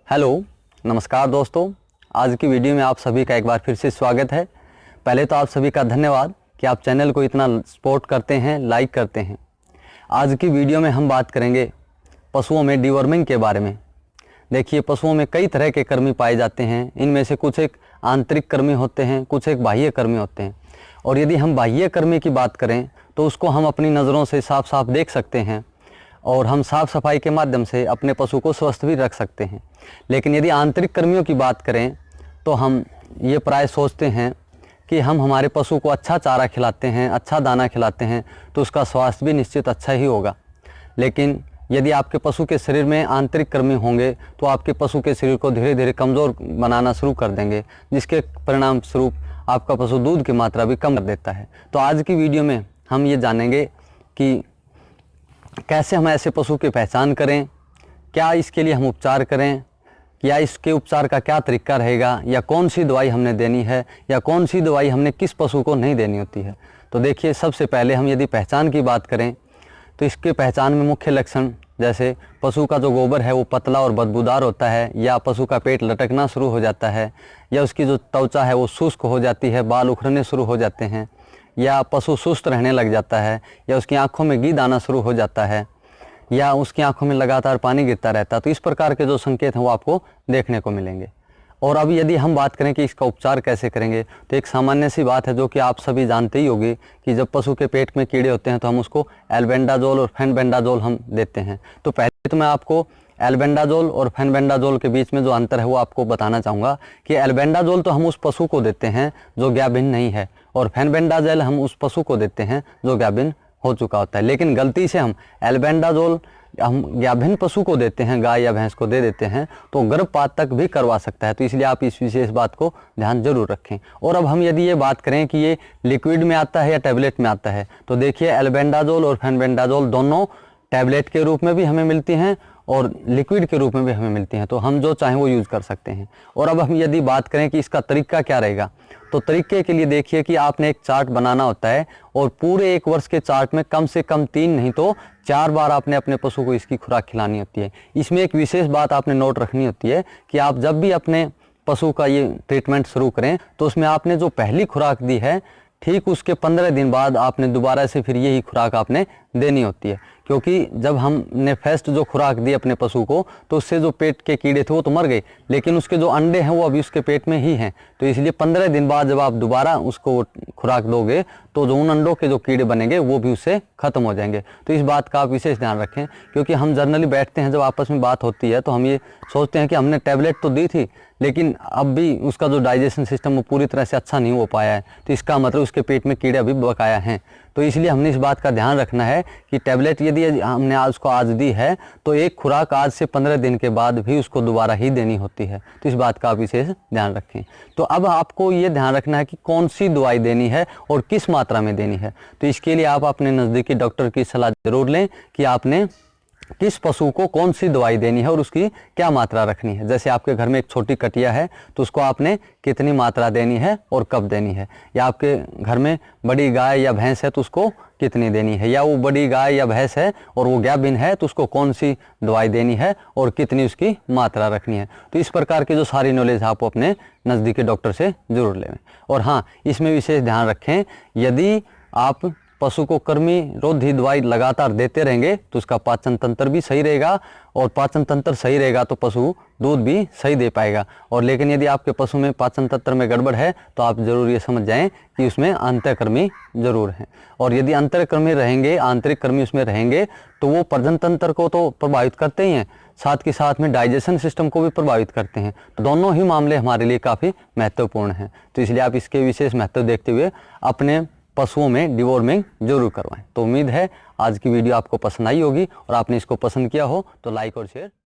Hello, नमस्कार दोस्तों। आज की वीडियो में आप सभी का एक बार फिर से स्वागत है। पहले तो आप सभी का धन्यवाद कि आप चैनल को इतना सपोर्ट करते हैं, लाइक करते हैं। आज की वीडियो में हम बात करेंगे पशुओं में डिवर्मिंग के बारे में। देखिए, पशुओं में कई तरह के कृमि पाए जाते हैं। इनमें से कुछ एक आंतरिक कृमि होते हैं, कुछ एक बाह्य कृमि होते हैं। और यदि हम बाह्य कृमि की बात करें तो उसको हम अपनी नज़रों से साफ साफ देख सकते हैं और हम साफ़ सफाई के माध्यम से अपने पशु को स्वस्थ भी रख सकते हैं। लेकिन यदि आंतरिक कृमियों की बात करें तो हम ये प्राय सोचते हैं कि हम हमारे पशु को अच्छा चारा खिलाते हैं, अच्छा दाना खिलाते हैं तो उसका स्वास्थ्य भी निश्चित अच्छा ही होगा। लेकिन यदि आपके पशु के शरीर में आंतरिक कृमि होंगे तो आपके पशु के शरीर को धीरे धीरे कमज़ोर बनाना शुरू कर देंगे, जिसके परिणाम स्वरूप आपका पशु दूध की मात्रा भी कम कर देता है। तो आज की वीडियो में हम ये जानेंगे कि कैसे हम ऐसे पशु की पहचान करें, क्या इसके लिए हम उपचार करें, या इसके उपचार का क्या तरीका रहेगा, या कौन सी दवाई हमने देनी है, या कौन सी दवाई हमने किस पशु को नहीं देनी होती है। तो देखिए, सबसे पहले हम यदि पहचान की बात करें तो इसके पहचान में मुख्य लक्षण जैसे पशु का जो गोबर है वो पतला और बदबूदार होता है, या पशु का पेट लटकना शुरू हो जाता है, या उसकी जो त्वचा है वो शुष्क हो जाती है, बाल उखड़ने शुरू हो जाते हैं, या पशु सुस्त रहने लग जाता है, या उसकी आंखों में गीद आना शुरू हो जाता है, या उसकी आंखों में लगातार पानी गिरता रहता है। तो इस प्रकार के जो संकेत हैं वो आपको देखने को मिलेंगे। और अब यदि हम बात करें कि इसका उपचार कैसे करेंगे तो एक सामान्य सी बात है जो कि आप सभी जानते ही होंगे कि जब पशु के पेट में कीड़े होते हैं तो हम उसको एल्बेंडाजोल और फेनबेंडाजोल हम देते हैं। तो पहले तो मैं आपको एल्बेंडाजोल और फेनबेंडाजोल के बीच में जो अंतर है वो आपको बताना चाहूँगा कि एल्बेंडाजोल तो हम उस पशु को देते हैं जो गाभिन नहीं है, और फेनबेंडाजोल हम उस पशु को देते हैं जो गाभिन हो चुका होता है। लेकिन गलती से हम एल्बेंडाजोल हम गाभिन पशु को देते हैं, गाय या भैंस को दे देते हैं तो गर्भपात तक भी करवा सकता है। तो इसलिए आप इस विशेष बात को ध्यान जरूर रखें। और अब हम यदि ये बात करें कि ये लिक्विड में आता है या टैबलेट में आता है, तो देखिए एल्बेंडाजोल और फेनबेंडाजोल दोनों टैबलेट के रूप में भी हमें मिलती हैं और लिक्विड के रूप में भी हमें मिलती हैं। तो हम जो चाहें वो यूज़ कर सकते हैं। और अब हम यदि बात करें कि इसका तरीका क्या रहेगा, तो तरीके के लिए देखिए कि आपने एक चार्ट बनाना होता है और पूरे एक वर्ष के चार्ट में कम से कम 3 नहीं तो 4 बार आपने अपने पशु को इसकी खुराक खिलानी होती है। इसमें एक विशेष बात आपने नोट रखनी होती है कि आप जब भी अपने पशु का ये ट्रीटमेंट शुरू करें तो उसमें आपने जो पहली खुराक दी है ठीक उसके 15 दिन बाद आपने दोबारा से फिर यही खुराक आपने देनी होती है। क्योंकि जब हमने फर्स्ट जो खुराक दी अपने पशु को तो उससे जो पेट के कीड़े थे वो तो मर गए, लेकिन उसके जो अंडे हैं वो अभी उसके पेट में ही हैं। तो इसलिए 15 दिन बाद जब आप दोबारा उसको खुराक दोगे तो जो उन अंडों के जो कीड़े बनेंगे वो भी उससे ख़त्म हो जाएंगे। तो इस बात का आप विशेष ध्यान रखें, क्योंकि हम जनरली बैठते हैं जब आपस में बात होती है तो हम ये सोचते हैं कि हमने टैबलेट तो दी थी लेकिन अब भी उसका जो डाइजेशन सिस्टम वो पूरी तरह से अच्छा नहीं हो पाया है, तो इसका मतलब उसके पेट में कीड़े अभी बकाया हैं। तो इसलिए हमने इस बात का ध्यान रखना है कि टैबलेट यदि हमने आज उसको आज दी है तो एक खुराक आज से 15 दिन के बाद भी उसको दोबारा ही देनी होती है। तो इस बात का आप विशेष ध्यान रखें। तो अब आपको ये ध्यान रखना है कि कौन सी दवाई देनी है और किस मात्रा में देनी है। तो इसके लिए आप अपने नज़दीकी डॉक्टर की सलाह ज़रूर लें कि आपने किस पशु को कौन सी दवाई देनी है और उसकी क्या मात्रा रखनी है। जैसे आपके घर में एक छोटी कटिया है तो उसको आपने कितनी मात्रा देनी है और कब देनी है, या आपके घर में बड़ी गाय या भैंस है तो उसको कितनी देनी है, या वो बड़ी गाय या भैंस है और वो गाभिन है तो उसको कौन सी दवाई देनी है और कितनी उसकी मात्रा रखनी है। तो इस प्रकार की जो सारी नॉलेज आप अपने नज़दीकी डॉक्टर से ज़रूर लें। और हाँ, इसमें विशेष ध्यान रखें, यदि आप पशु को कृमि रोधी दवाई लगातार देते रहेंगे तो उसका पाचन तंत्र भी सही रहेगा, और पाचन तंत्र सही रहेगा तो पशु दूध भी सही दे पाएगा। और लेकिन यदि आपके पशु में पाचन तंत्र में गड़बड़ है तो आप ज़रूर ये समझ जाएं कि उसमें अंतःकृमि जरूर है। और यदि अंतःकृमि रहेंगे, आंतरिक कृमि उसमें रहेंगे तो वो प्रजनन तंत्र को तो प्रभावित करते ही हैं, साथ के साथ में डाइजेशन सिस्टम को भी प्रभावित करते हैं। तो दोनों ही मामले हमारे लिए काफ़ी महत्वपूर्ण हैं। तो इसलिए आप इसके विशेष महत्व देखते हुए अपने पशुओं में डिवॉर्मिंग जरूर करवाएं। तो उम्मीद है आज की वीडियो आपको पसंद आई होगी, और आपने इसको पसंद किया हो तो लाइक और शेयर